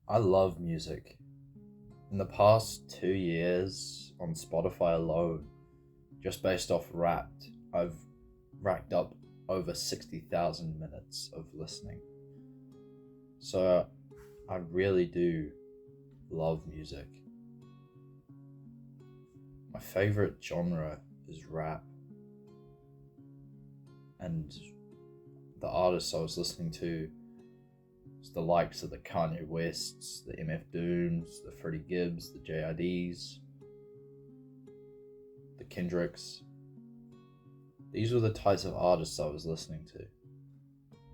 I love music. In the past 2 years on Spotify alone, just based off Wrapped, I've racked up over 60,000 minutes of listening. So I really do love music. My favorite genre is rap. And the artists I was listening to was the likes of the Kanye Wests, the MF Dooms, the Freddie Gibbs, the JIDs, the Kendricks. These were the types of artists I was listening to.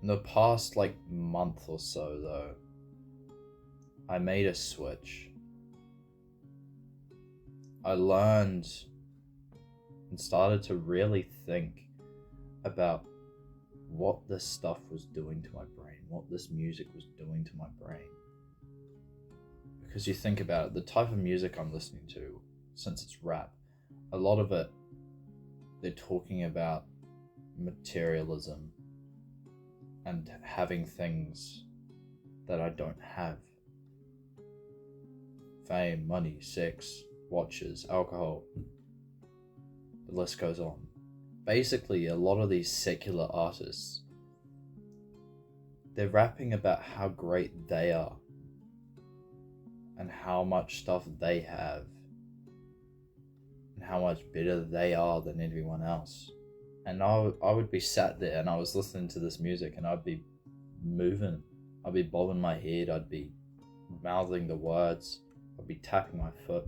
In the past month or so though, I made a switch. I learned and started to really think about what this stuff was doing to my brain, what this music was doing to my brain. Because you think about it, the type of music I'm listening to, since it's rap, a lot of it, they're talking about materialism and having things that I don't have. Fame, money, sex, watches, alcohol, the list goes on. Basically, a lot of these secular artists, they're rapping about how great they are and how much stuff they have and how much better they are than everyone else. And I would be sat there and I was listening to this music and I'd be moving, I'd be bobbing my head, I'd be mouthing the words, I'd be tapping my foot.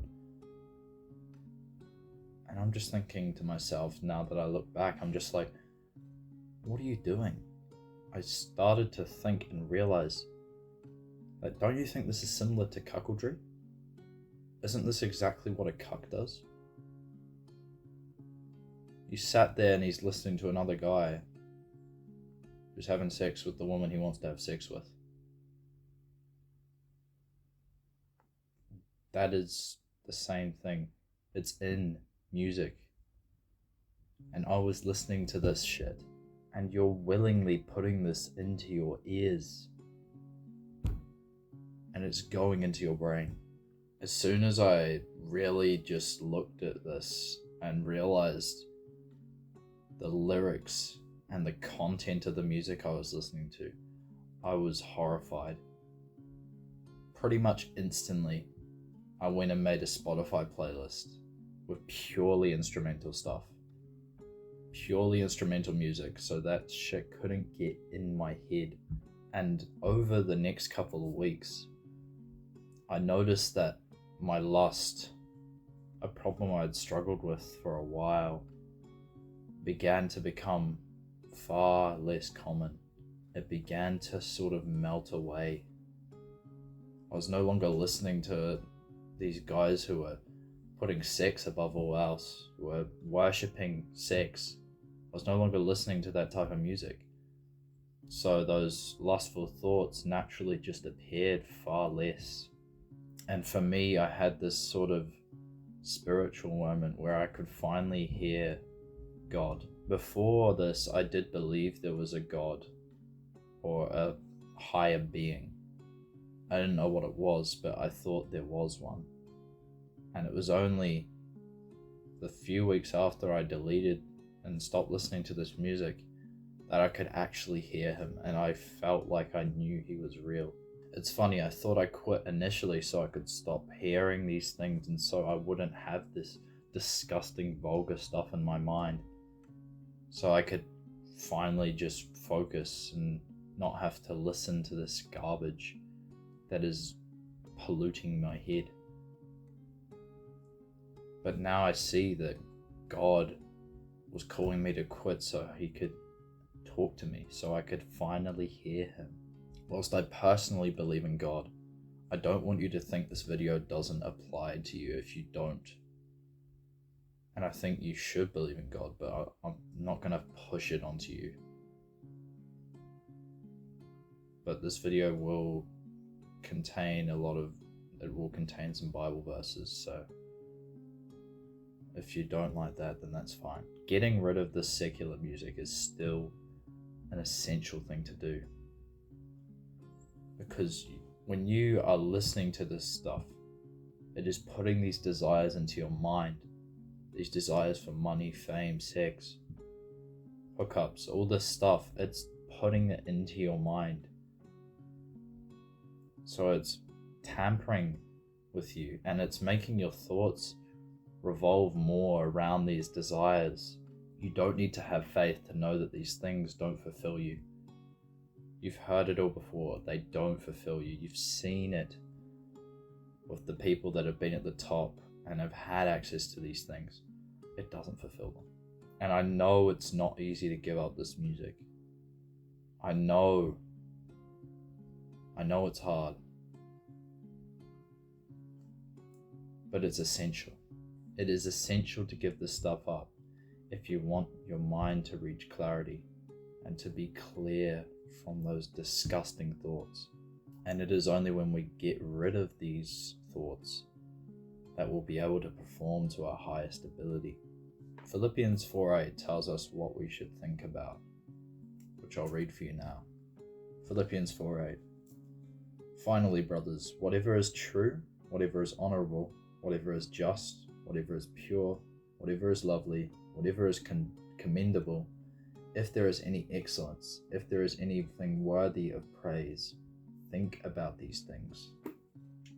And I'm just thinking to myself, now that I look back, I'm just like, what are you doing? I started to think and realize that, don't you think this is similar to cuckoldry? Isn't this exactly what a cuck does? You sat there and he's listening to another guy who's having sex with the woman he wants to have sex with. That is the same thing. It's in music. And I was listening to this shit, and you're willingly putting this into your ears, and it's going into your brain. As soon as I really just looked at this and realized the lyrics and the content of the music I was listening to, I was horrified. Pretty much instantly, I went and made a Spotify playlist with purely instrumental stuff. Purely instrumental music, so that shit couldn't get in my head. And over the next couple of weeks, I noticed that my lust, a problem I'd struggled with for a while, began to become far less common. It began to sort of melt away. I was no longer listening to these guys who were putting sex above all else, who were worshipping sex. I was no longer listening to that type of music. So those lustful thoughts naturally just appeared far less. And for me, I had this sort of spiritual moment where I could finally hear God. Before this, I did believe there was a God or a higher being. I didn't know what it was, but I thought there was one. And it was only the few weeks after I deleted and stopped listening to this music that I could actually hear him, and I felt like I knew he was real. It's funny, I thought I quit initially so I could stop hearing these things and so I wouldn't have this disgusting, vulgar stuff in my mind. So I could finally just focus and not have to listen to this garbage that is polluting my head. But now I see that God was calling me to quit so he could talk to me, so I could finally hear him. Whilst I personally believe in God, I don't want you to think this video doesn't apply to you if you don't. And I think you should believe in God, but I'm not going to push it onto you. But this video will contain some Bible verses, so if you don't like that, then that's fine. Getting rid of this secular music is still an essential thing to do, because When you are listening to this stuff, it is putting these desires into your mind. These desires for money, fame, sex, hookups, all this stuff, it's putting it into your mind. So it's tampering with you, and it's making your thoughts revolve more around these desires. You don't need to have faith to know that these things don't fulfill you. You've heard it all before. They don't fulfill you. You've seen it with the people that have been at the top and have had access to these things. It doesn't fulfill them. And I know it's not easy to give up this music. I know it's hard. But it's essential. It is essential to give this stuff up if you want your mind to reach clarity and to be clear from those disgusting thoughts. And it is only when we get rid of these thoughts that we'll be able to perform to our highest ability. Philippians 4:8 tells us what we should think about, which I'll read for you now. Philippians 4:8. Finally, brothers, whatever is true, whatever is honorable, whatever is just, whatever is pure, whatever is lovely, whatever is commendable, if there is any excellence, if there is anything worthy of praise, think about these things.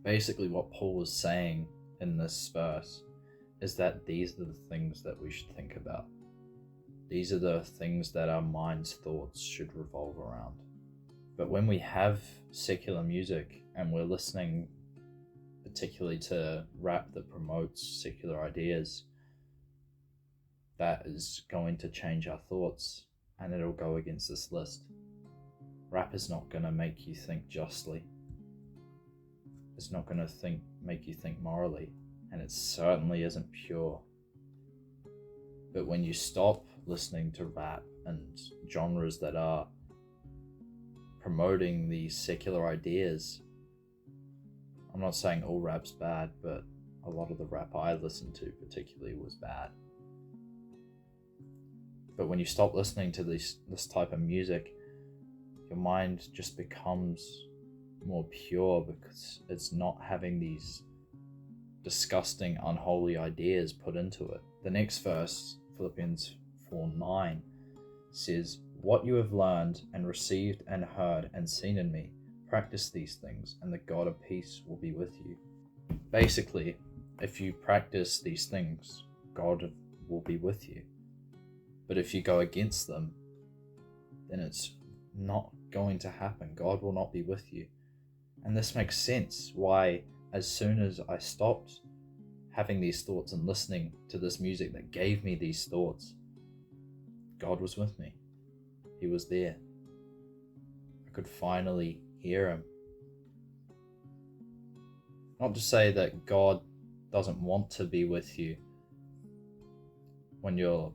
Basically, what Paul was saying in this verse is that these are the things that we should think about. These are the things that our mind's thoughts should revolve around. But when we have secular music and we're listening particularly to rap that promotes secular ideas, that is going to change our thoughts, and it'll go against this list. Rap is not going to make you think justly. It's not going to make you think morally, and it certainly isn't pure. But when you stop listening to rap and genres that are promoting these secular ideas, I'm not saying all rap's bad, but a lot of the rap I listened to particularly was bad. But when you stop listening to this type of music, your mind just becomes more pure because it's not having these disgusting, unholy ideas put into it. The next verse, Philippians 4:9, says, "What you have learned and received and heard and seen in me, practice these things, and the God of peace will be with you." Basically, if you practice these things, God will be with you. But if you go against them, then it's not going to happen. God will not be with you. And this makes sense why, as soon as I stopped having these thoughts and listening to this music that gave me these thoughts, God was with me. He was there. I could finally hear him. Not to say that God doesn't want to be with you when you're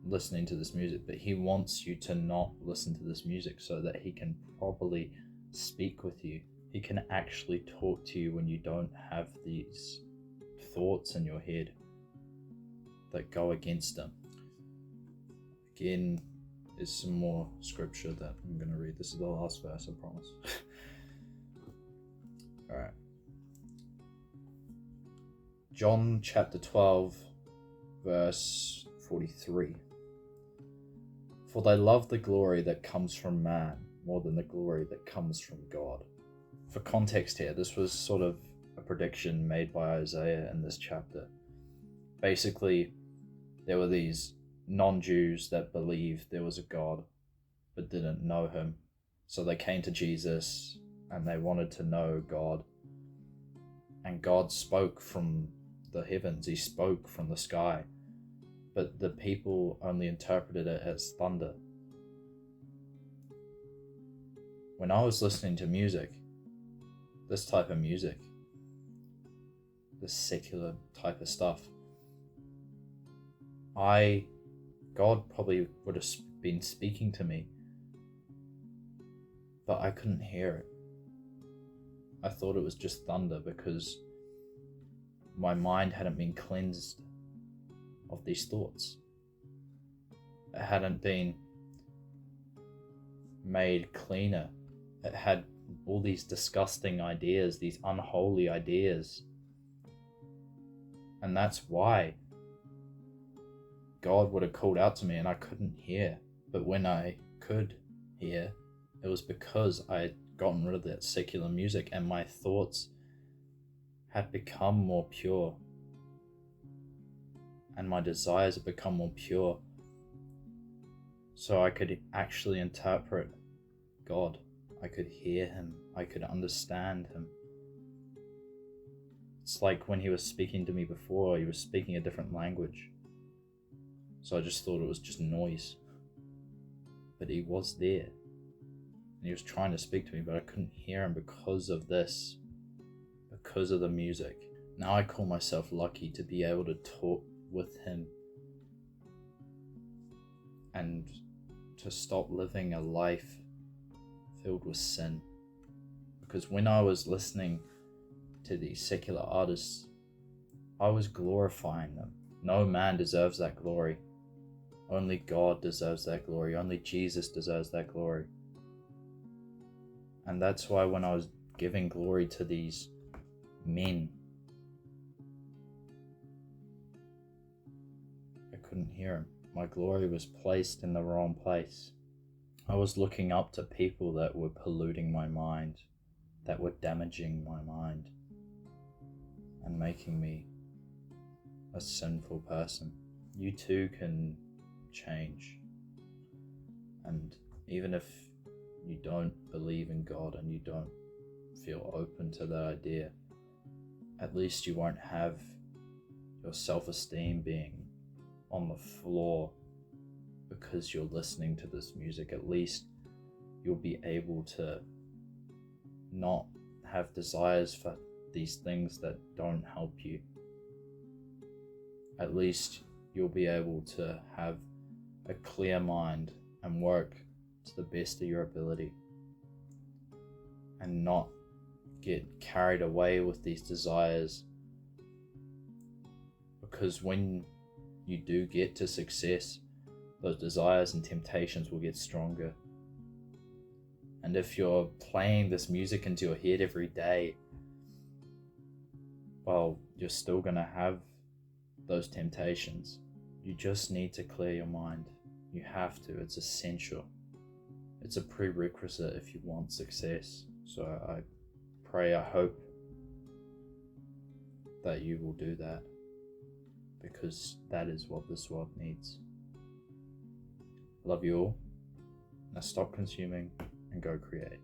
listening to this music, but he wants you to not listen to this music so that he can properly speak with you. He can actually talk to you when you don't have these thoughts in your head that go against him. Again, there's some more scripture that I'm going to read. This is the last verse, I promise. Alright. John chapter 12, verse 43. For they love the glory that comes from man more than the glory that comes from God. For context here, this was sort of a prediction made by Isaiah in this chapter. Basically, there were these non-Jews that believed there was a God but didn't know him. So they came to Jesus and they wanted to know God. And God spoke from the heavens. He spoke from the sky. But the people only interpreted it as thunder. When I was listening to music, this type of music, this secular type of stuff, God probably would have been speaking to me, but I couldn't hear it. I thought it was just thunder because my mind hadn't been cleansed of these thoughts. It hadn't been made cleaner. It had all these disgusting ideas, these unholy ideas. And that's why God would have called out to me and I couldn't hear. But when I could hear, it was because I had gotten rid of that secular music and my thoughts had become more pure. And my desires had become more pure. So I could actually interpret God. I could hear him. I could understand him. It's like when he was speaking to me before, he was speaking a different language. So I just thought it was just noise. But he was there. And he was trying to speak to me, but I couldn't hear him because of this. Because of the music. Now I call myself lucky to be able to talk with him. And to stop living a life filled with sin. Because when I was listening to these secular artists, I was glorifying them. No man deserves that glory. Only God deserves that glory. Only Jesus deserves that glory. And that's why when I was giving glory to these men, I couldn't hear him. My glory was placed in the wrong place. I was looking up to people that were polluting my mind, that were damaging my mind, and making me a sinful person. You too can change. And even if you don't believe in God and you don't feel open to that idea, at least you won't have your self-esteem being on the floor because you're listening to this music. At least you'll be able to not have desires for these things that don't help you. At least you'll be able to have a clear mind and work to the best of your ability and not get carried away with these desires, because when you do get to success, those desires and temptations will get stronger. And if you're playing this music into your head every day, well, you're still going to have those temptations. You just need to clear your mind. You have to. It's essential. It's a prerequisite if you want success. So I pray, I hope that you will do that, because that is what this world needs. Love you all. Now stop consuming and go create.